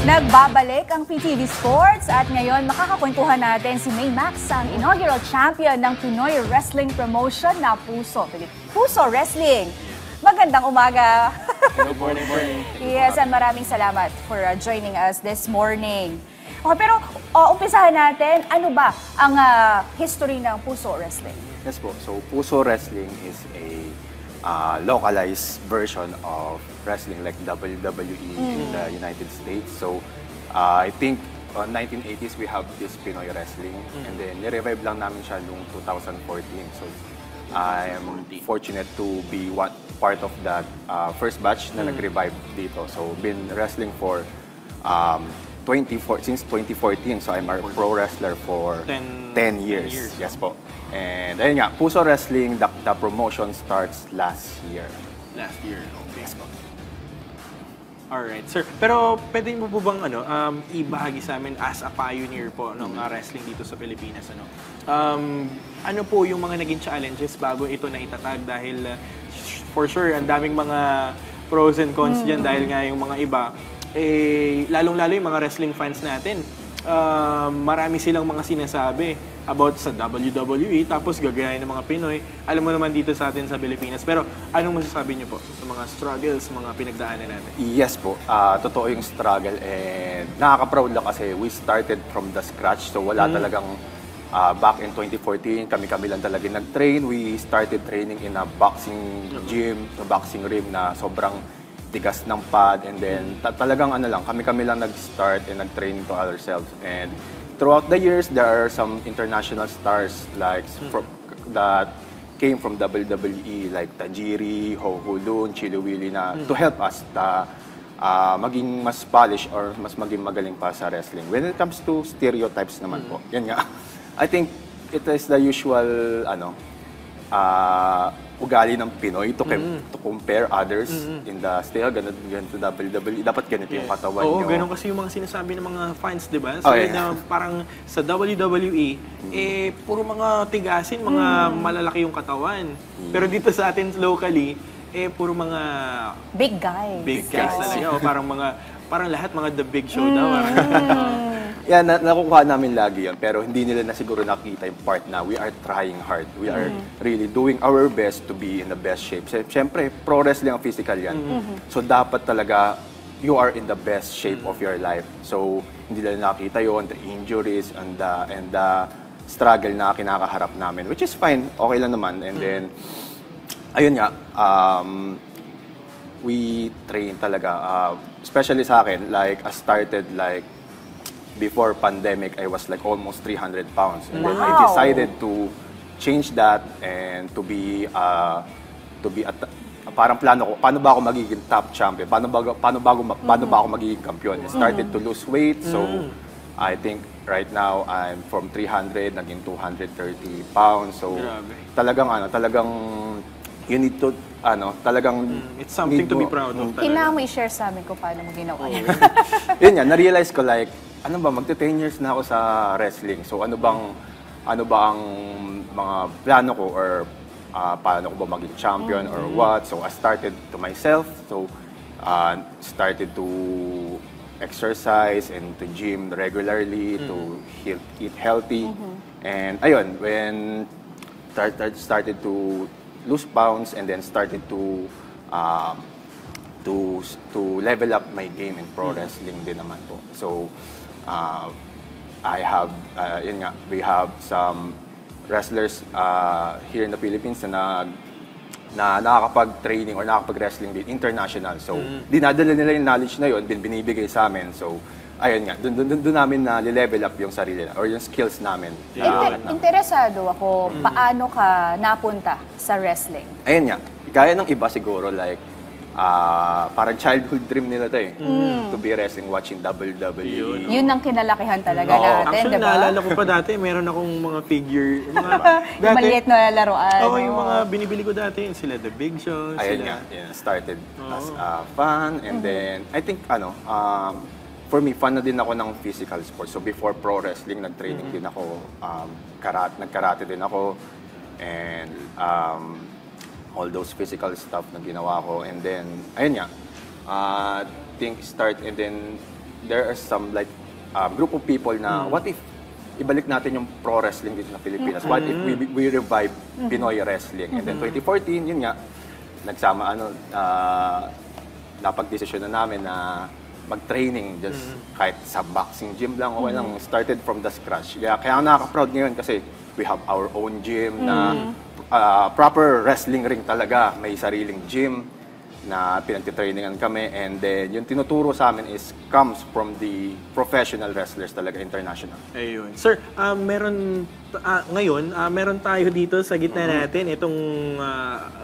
Nagbabalik ang PTV Sports at ngayon makakakwentuhan natin si May Max, ang inaugural champion ng Pinoy Wrestling Promotion na Puso Wrestling. Magandang umaga. Good morning. Yes, and maraming salamat for joining us this morning. Okay, pero umpisahan natin, ano ba ang history ng Puso Wrestling? Yes po, so Puso Wrestling is a localized version of wrestling like WWE in the United States. So I think 1980s we have this Pinoy wrestling and then ni-revive lang namin siya noong 2014. So I am fortunate to be part of that first batch na nag-revive dito. So been wrestling for since 2014. So I'm a pro wrestler for 10 years. Yes po. And ayun nga, Puso Wrestling, the promotion starts last year. Last year, okay. Yes po. Alright, sir. Pero pwede mo po bang ibahagi sa amin as a pioneer po ng wrestling dito sa Pilipinas? Ano po yung mga naging challenges bago ito na itatag? Dahil for sure, ang daming mga pros and cons dyan dahil nga yung mga iba, lalong-lalo yung mga wrestling fans natin, marami silang mga sinasabi about sa WWE, tapos gagayahin ng mga Pinoy. Alam mo naman dito sa atin sa Pilipinas. Pero anong masasabi niyo po sa mga struggles, mga pinagdaanan natin? Yes po, totoo yung struggle and nakaka-proud lang kasi we started from the scratch. So wala talagang back in 2014, kami lang talaga nag-train. We started training in a boxing gym, a boxing ring na sobrang tigas ng pad, and then talagang kami lang nag-start and nag-train to ourselves. And throughout the years, there are some international stars like that came from WWE like Tajiri, Ho Hulun, Chilo Willie na to help us maging mas polish or mas maging magaling pa sa wrestling. When it comes to stereotypes naman po, yan nga. I think it is the usual ugali ng Pinoy to compare others in the style, ganito WWE, dapat ganito yung katawan nyo. Oo, ganun kasi yung mga sinasabi ng mga fans, di ba? So, na parang sa WWE, puro mga tigasin, mga malalaki yung katawan. Pero dito sa atin locally, puro mga Big guys. Big guys talaga. O parang lahat mga The Big Show daw. Yeah, nakukuha namin lagi yun. Pero hindi nila na siguro nakita yung part na we are trying hard. We are really doing our best to be in the best shape. Siyempre, pro wrestling ang physical yan. So, dapat talaga you are in the best shape of your life. So, hindi nila nakita yun, the injuries and the struggle na kinakaharap namin. Which is fine. Okay lang naman. And then, ayun nga, we train talaga. Especially sa akin, like, I started like, before pandemic, I was like almost 300 pounds. And then I decided to change that and to be parang plano ko, paano ba ako magiging top champion? Paano ba ako magiging kampiyon? I started to lose weight. So, I think right now, I'm from 300, naging 230 pounds. So, talagang you need to, it's something to be proud of. Kailangan mo i-share sa amin kung paano mo ginawa yun. Yun nga, na-realize ko like, ano ba, magte-10 years na ako sa wrestling. So ano ba ang mga plano ko or paano ko ba maging champion or what. So I started to myself. So started to exercise and to gym regularly, to eat healthy. And ayun, when started to lose pounds and then started to level up my game in pro wrestling din naman po. So we have some wrestlers here in the Philippines na nakakapag-training or nakakapag-wrestling din international. So, dinadala nila yung knowledge na yun, binibigay sa amin. So, ayun nga, doon namin na-level up yung sarili or yung skills namin. Interesado ako, paano ka napunta sa wrestling? Ayun nga, gaya ng iba siguro, like, parang childhood dream nila to to be wrestling, watching WWE. Yun ang kinalakihan talaga natin, Actually, diba? naalala ko pa dati, meron akong mga figure. Yung maliit na laruan. Oo, yung mga binibili ko dati, sila The Big Show. Ayun nga, started as fun and then, I think, for me, fan na din ako ng physical sports. So before pro wrestling, nag-training din ako, nag-karate din ako, and all those physical stuff na ginawa ko. And then, ayun nga, think start and then there are some like group of people na what if ibalik natin yung pro wrestling dito sa Pilipinas? What if we revive Pinoy wrestling? And then 2014, yun nga, nagsama napag-desisyon na namin na mag-training just kahit sa boxing gym lang, okay lang, started from the scratch. Kaya nakaka-proud ngayon kasi we have our own gym na proper wrestling ring talaga. May sariling gym na pinagtitrainingan kami, and then yung tinuturo sa amin comes from the professional wrestlers talaga, international. Ayun. Sir, ngayon, meron tayo dito sa gitna natin itong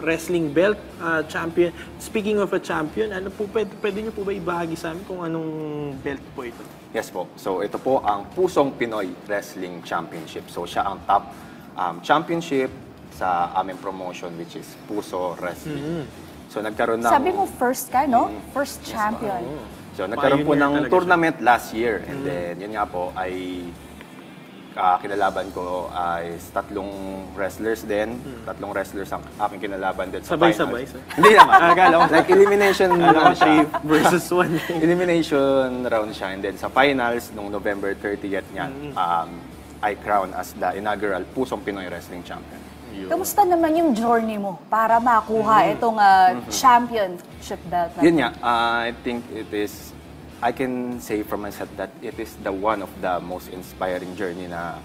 wrestling belt champion. Speaking of a champion, ano po, pwede niyo po ba ibahagi sa amin kung anong belt po ito? Yes po. So ito po ang Pusong Pinoy Wrestling Championship. So siya ang top championship sa aming promotion, which is Puso Wrestling. So nagkaroon ng... Sabi mo first ka, no? First champion. So nagkaroon po Pioneer ng talaga tournament last year. And then yun nga po ay kinalaban ko ay tatlong wrestlers din. Tatlong wrestlers ang aking kinalaban din sa Sabay-sabay, finals. sir? Hindi naman. Akala ko, like elimination round siya. versus 1. Elimination round siya. And then sa finals, nung November 30th niya, I crowned as the inaugural Pusong Pinoy Wrestling Champion. Kamusta naman yung journey mo para makuha itong championship belt? Yun nga, I think I can say for myself that it is the one of the most inspiring journey na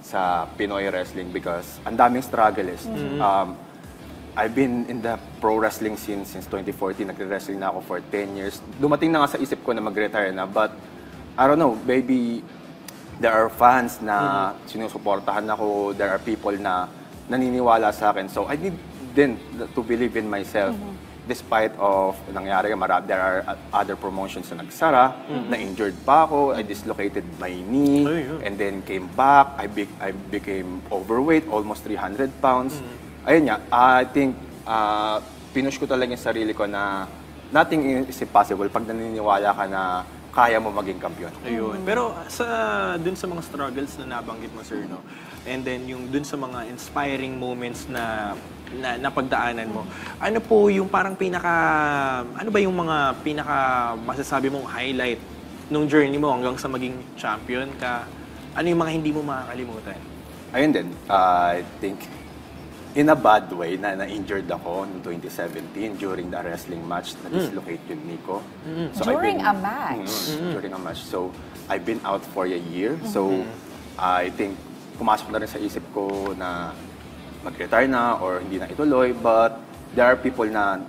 sa Pinoy wrestling because ang daming struggles. I've been in the pro wrestling scene since 2014. Nagre-wrestling na ako for 10 years. Dumating na nga sa isip ko na mag-retire na, but I don't know, maybe there are fans na sinusuportahan ako. There are people na naniniwala sa akin. So I need then to believe in myself. Despite of nangyari, there are other promotions na nagsara, na-injured pa ako, I dislocated my knee, and then came back. I became overweight, almost 300 pounds. Ayun nga, I think pinush ko talaga yung sarili ko na nothing is impossible pag naniniwala ka na kaya mo maging kampiyon. Ayun. Pero dun sa mga struggles na nabanggit mo, sir, no? And then yung dun sa mga inspiring moments na napagdaanan mo, ano po yung parang ano ba yung mga pinaka masasabi mong highlight nung journey mo hanggang sa maging champion ka? Ano yung mga hindi mo makakalimutan? Ayun din, I think in a bad way na-injured ako noong 2017 during the wrestling match, na-dislocate yung knee ko. So During a match? During a match. So, I've been out for a year. So, I think pumasok na rin sa isip ko na mag-retire na or hindi na ituloy. But there are people na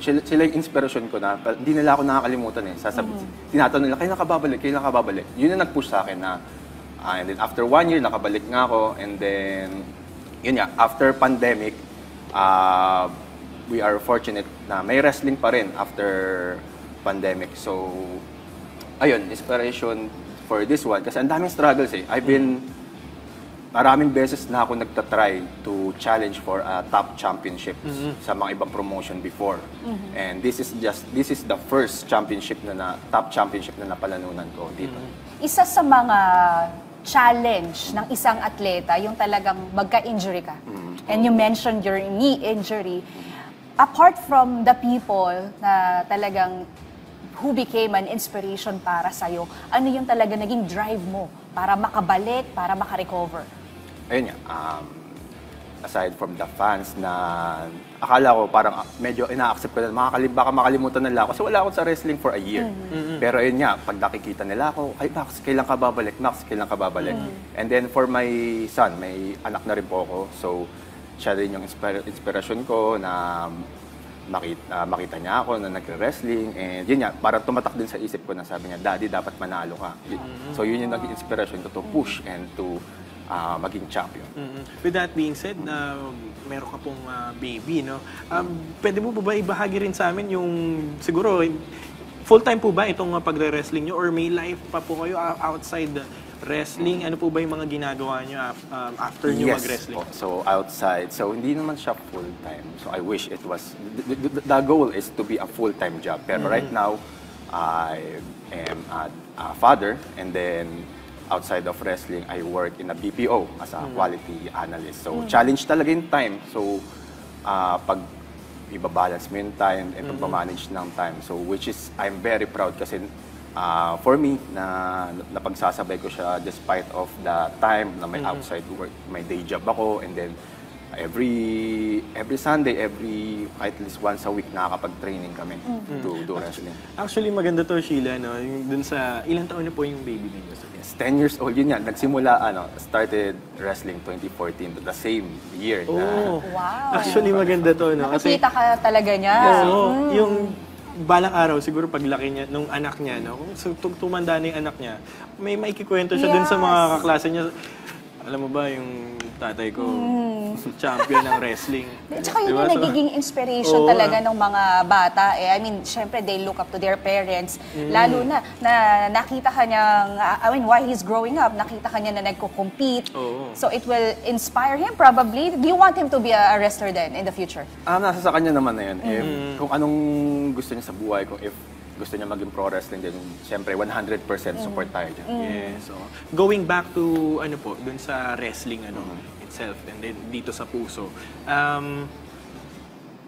sila yung inspiration ko na hindi nila ako nakakalimutan eh. Tinatanong nila, kailan ka babalik? Kailan ka babalik? Yun yung nag-push sa akin na and then after 1 year, nakabalik nga ako. And then yun nga, after pandemic, we are fortunate na may wrestling pa rin after pandemic. So, ayun, inspiration for this one. Kasi ang daming struggles eh. Maraming beses na ako nagtatry to challenge for a top championship sa mga ibang promotion before. And this is the first championship top championship na napalanunan ko dito. Isa sa mga challenge ng isang atleta, yung talagang magka-injury ka. And you mentioned your knee injury. Apart from the people na talagang who became an inspiration para sa'yo, ano yung talaga naging drive mo para makabalik, para makarecover? Ayun nga, aside from the fans na akala ko parang medyo ina-accept ko na baka makalimutan nila ako kasi wala ako sa wrestling for a year. Pero ayun nga, pag nakikita nila ako, ay Max, kailan ka babalik? Max, kailan ka babalik? And then for my son, may anak na rin po ako. So, siya rin yung inspiration ko na makita niya ako na nagre-wrestling. And yun nga, parang tumatak din sa isip ko na sabi niya, Daddy, dapat manalo ka. So, yun yung naging inspiration ko to push and to maging champion. With that being said, meron ka pong baby, no? Pwede mo ba ibahagi rin sa amin yung, siguro, full-time po ba itong pagre-wrestling nyo or may life pa po kayo outside wrestling? Ano po ba yung mga ginagawa nyo after nyo mag-wrestling? Yes, so outside. So hindi naman siya full-time. So I wish it was, the goal is to be a full-time job. Pero right now, I am a father, and then outside of wrestling, I work in a BPO as a quality analyst. So, challenge talaga yung time. So, pag ibabalance mo yung time and pagmamanage ng time. So, which is, I'm very proud kasi for me, na napagsasabay ko siya despite of the time na may outside work, may day job ako, and then every Sunday, at least once a week, nakakapag-training kami to do wrestling. Actually, maganda to, Sheila, no? Yung dun sa, ilang taon na po yung baby ninyo? Yes, 10 years old yun yan. Nagsimula, started wrestling 2014, the same year na. Wow. Actually, maganda to, no? Nakikita ka talaga niya. Oo, yung balang araw, siguro paglaki niya, nung anak niya, no? Kung tumanda na yung anak niya, may maikikwento siya dun sa mga kaklase niya. Alam mo ba, yung tatay ko, champion ng wrestling. Tsaka yun Diba? yung nagiging inspiration Oo. talaga ng mga bata. I mean, syempre, they look up to their parents. Lalo na nakita ka niyang, while he's growing up, nakita ka niya na nagko-compete. Oo. So it will inspire him probably. Do you want him to be a wrestler then in the future? Nasa sa kanya naman na yun. If, kung anong gusto niya sa buhay, kung if gusto niya maging pro wrestling, then siyempre 100% support tayo dyan. Yes. So, going back to, dun sa wrestling, itself, and then dito sa puso,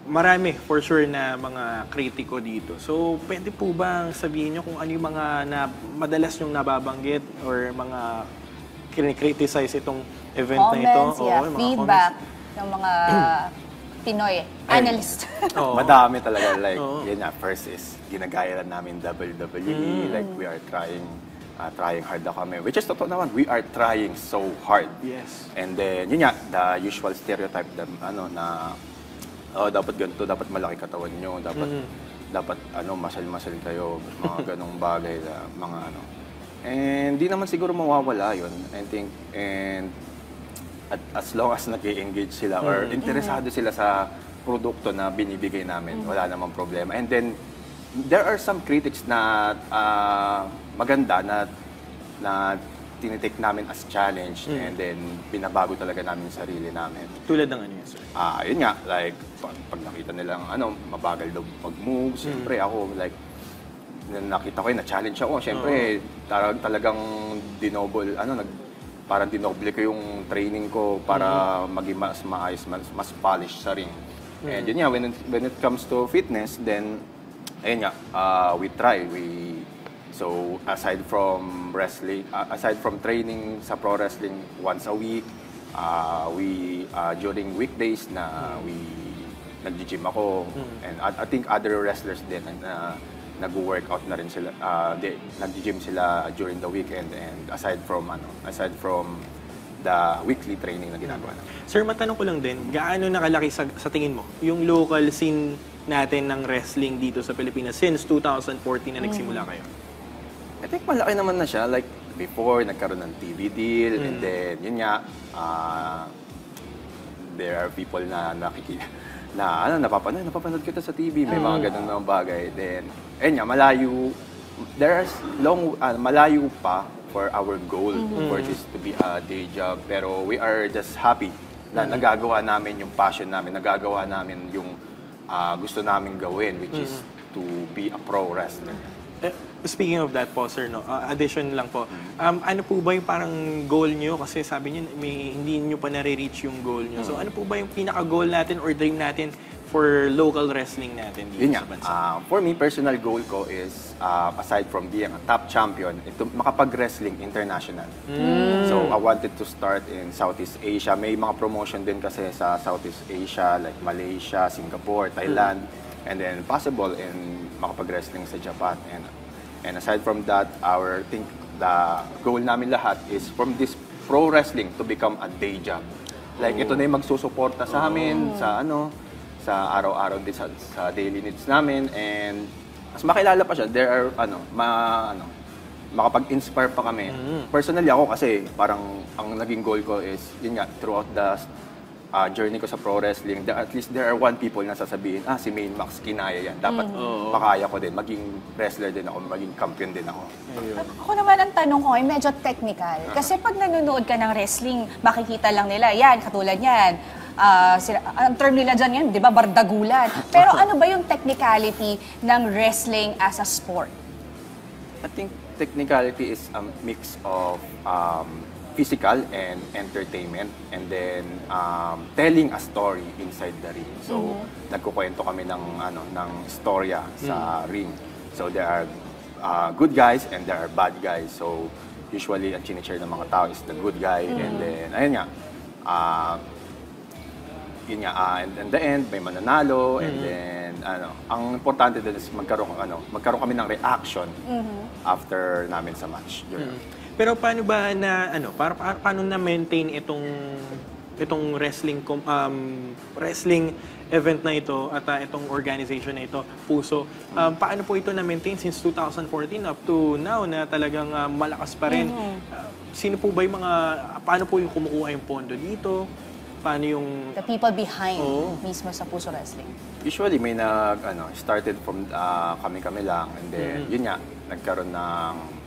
marami, for sure, na mga kritiko dito. So, pwede po bang sabihin nyo kung ano yung mga madalas nyong nababanggit or mga criticize itong event na ito? Comments, Oo, yung mga feedback comments. ng mga Pinoy analyst. Oo. Madami talaga. Like, Oo. yun nga, first is, ginagaya lang namin WWE. Like, we are trying hard na kami. Which is totoo naman, we are trying so hard. Yes. And then, yun nga, the usual stereotype na, dapat ganito, dapat malaki katawan nyo, dapat, masal-masal kayo, mga ganong bagay, mga And di naman siguro mawawala yun, I think. And as long as nag-engage sila or interesado sila sa produkto na binibigay namin, wala namang problema. And then, there are some critics na maganda na tinitake namin as challenge and then binabago talaga namin yung sarili namin. Tulad ng ano yun, sir? Yun nga, like, pag nakita nilang mabagal daw mag-move, siyempre ako, like, nakita ko yun, na-challenge ako. Siyempre, talagang parang dinoble ko yung training ko para maging mas maayos, mas polished sa ring. And yun nga, when it comes to fitness, then, ayun nga, we try. So, aside from wrestling, aside from training sa pro wrestling once a week, during weekdays na nag-gym ako, and I think other wrestlers din nag-workout na rin sila, nag-gym sila during the weekend, and aside from the weekly training na ginagawa namin. Sir, matanong ko lang din, gaano nakalaki sa tingin mo yung local scene natin ng wrestling dito sa Pilipinas since 2014 na nagsimula kayo? I think malaki naman na siya. Like, before, nagkaroon ng TV deal, and then, yun nga, there are people na napapanood kita sa TV, may mga ganun mga bagay. Then, ayun nga, malayo pa for our goal for this to be a day job. Pero we are just happy na nagagawa namin yung passion namin, nagagawa namin yung gusto namin gawin, which is to be a pro wrestler. Speaking of that po, sir, addition lang po, ano po ba yung parang goal nyo? Kasi sabi niyo, hindi nyo pa nare-reach yung goal nyo. So ano po ba yung pinaka-goal natin or dream natin for local wrestling natin dito Yun sa bansa? For me, personal goal ko is, aside from being a top champion, ito makapag-wrestling international. So, I wanted to start in Southeast Asia. May mga promotion din kasi sa Southeast Asia, like Malaysia, Singapore, Thailand, and then possible in makapag-wrestling sa Japan. And aside from that, the goal namin lahat is from this pro wrestling to become a day job. Like, ito na yung magsusuporta sa amin, sa araw-araw din sa daily needs namin, and mas makilala pa siya. There are makapag-inspire pa kami. Personally ako kasi parang ang naging goal ko is yun nga, throughout the journey ko sa pro wrestling, at least there are people na sasabihin, si Main Max, kinaya yan. Dapat makaya ko din, maging wrestler din ako, maging champion din ako. Ako naman ang tanong ko ay medyo technical. Kasi pag nanonood ka ng wrestling, makikita lang nila, yan, katulad yan. Ang term nila dyan yan, di ba, bardagulan. Pero ano ba yung technicality ng wrestling as a sport? I think technicality is a mix of physical and entertainment, and then telling a story inside the ring. So nagkukwento kami ng storya sa ring. So there are good guys and there are bad guys. So usually ang chine-cheer ng mga tao is the good guy, and then ayun nga, and in the end may mananalo, and then ang importante din is magkaroon kami ng reaction after namin sa match. Pero paano ba na paano na maintain itong wrestling event na ito at itong organization na ito, Puso? Paano po ito na maintain since 2014 up to now na talagang malakas pa rin? Sino po ba yung paano po yung kumukuha yung pondo dito? Paano yung The people behind mismo sa Puso Wrestling. Usually may started from kami lang, and then yun nga, nagkaroon ng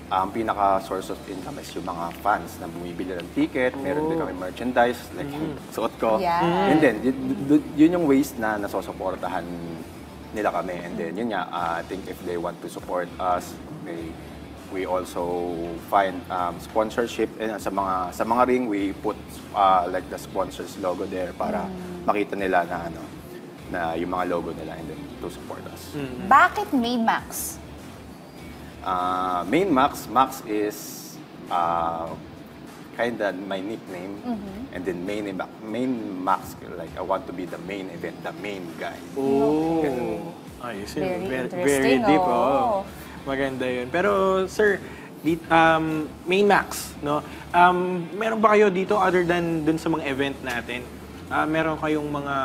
ang pinaka-source of income is yung mga fans na bumibili ng ticket. Meron din kami merchandise, like yung suot ko. Yeah. And then, yun yung ways na nasosuportahan nila kami. And then, yun nga, I think if they want to support us, we also find sponsorship. And sa mga ring, we put like the sponsors logo there para makita nila na yung mga logo nila, and then to support us. Bakit May Max? Main Max is kind of my nickname, and then main Max, like I want to be the main event, the main guy. Ayos Very yun. Very interesting, deep. oh. Maganda yun. Pero sir, Main Max, no? Meron ba kayo dito other than dun sa mga event natin? Meron kayong mga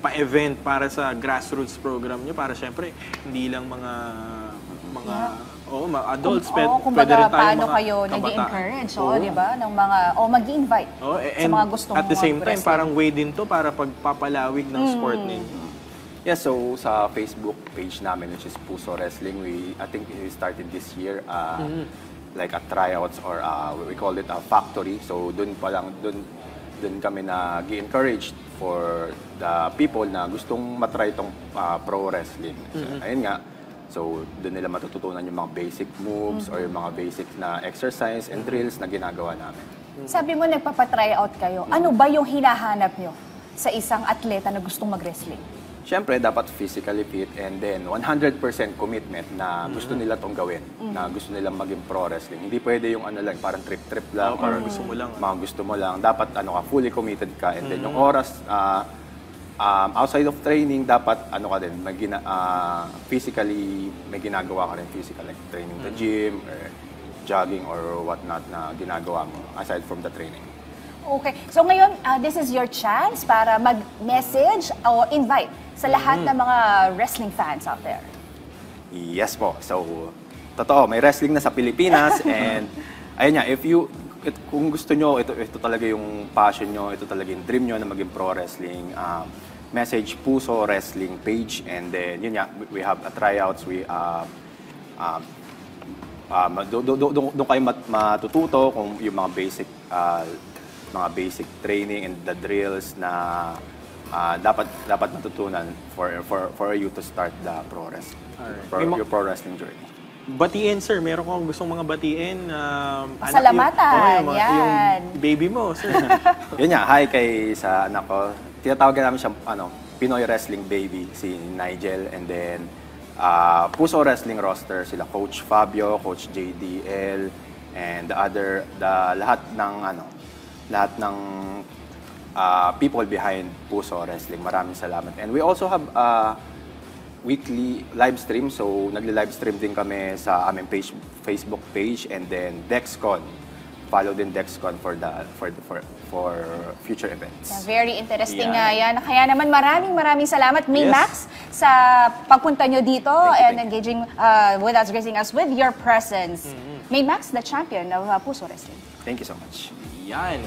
pa-event para sa grassroots program nyo para syempre hindi lang mga adults, pwede rin tayo paano mga kayo kabataan. nag-encourage, di ba? Ng mga, mag-invite sa mga gustong at the same time, mag-wrestling. parang way din to para pagpapalawig ng sport ninyo. Yeah, so sa Facebook page namin, which is Puso Wrestling, I think we started this year like a tryouts, or we call it a factory. So dun kami nag-encourage for the people na gustong matry itong pro wrestling. So, ayun nga, so doon nila matututunan yung mga basic moves or yung mga basic na exercise and drills na ginagawa namin. Sabi mo, nagpapa-try out kayo. Ano ba yung hinahanap nyo sa isang atleta na gustong mag-wrestling? Siyempre, dapat physically fit, and then 100% commitment na gusto nila tong gawin, na gusto nilang maging pro wrestling. Hindi pwede yung parang trip-trip lang, parang gusto mo lang. Mga gusto mo lang. Dapat fully committed ka, and then yung oras, outside of training, dapat ka din, physically, may ginagawa ka rin physical, like training the gym, or jogging, or whatnot na ginagawa mo, aside from the training. Okay. So ngayon, this is your chance para mag-message o invite sa lahat ng mga wrestling fans out there. Yes po. So, totoo, may wrestling na sa Pilipinas, and ayun nga, kung gusto nyo, ito talaga yung passion nyo, ito talaga yung dream nyo na maging pro wrestling, message Puso Wrestling page, and then yun nga, we have tryouts, doon kayo matututo kung yung mga basic training and the drills na dapat matutunan for you to start the pro wrestling, your pro wrestling journey. Batiin, sir. Meron kong gustong mga batiin. Pasalamatan, yan. Yung baby mo, sir. Yun nga, hi sa anak ko. Tinatawagan namin siyang Pinoy Wrestling Baby, si Nigel. And then, Puso Wrestling roster, sila Coach Fabio, Coach JDL, and lahat ng people behind Puso Wrestling. Maraming salamat. And we also have weekly live stream. So, nagle-live stream din kami sa aming Facebook page, and then Dexcon. Follow din Dexcon for future events. Yeah, very interesting nga yan. Kaya naman maraming salamat, May Max, sa pagpunta nyo dito and engaging with us, gracing us with your presence. May Max, the champion of Puso Wrestling. Thank you so much. Yan.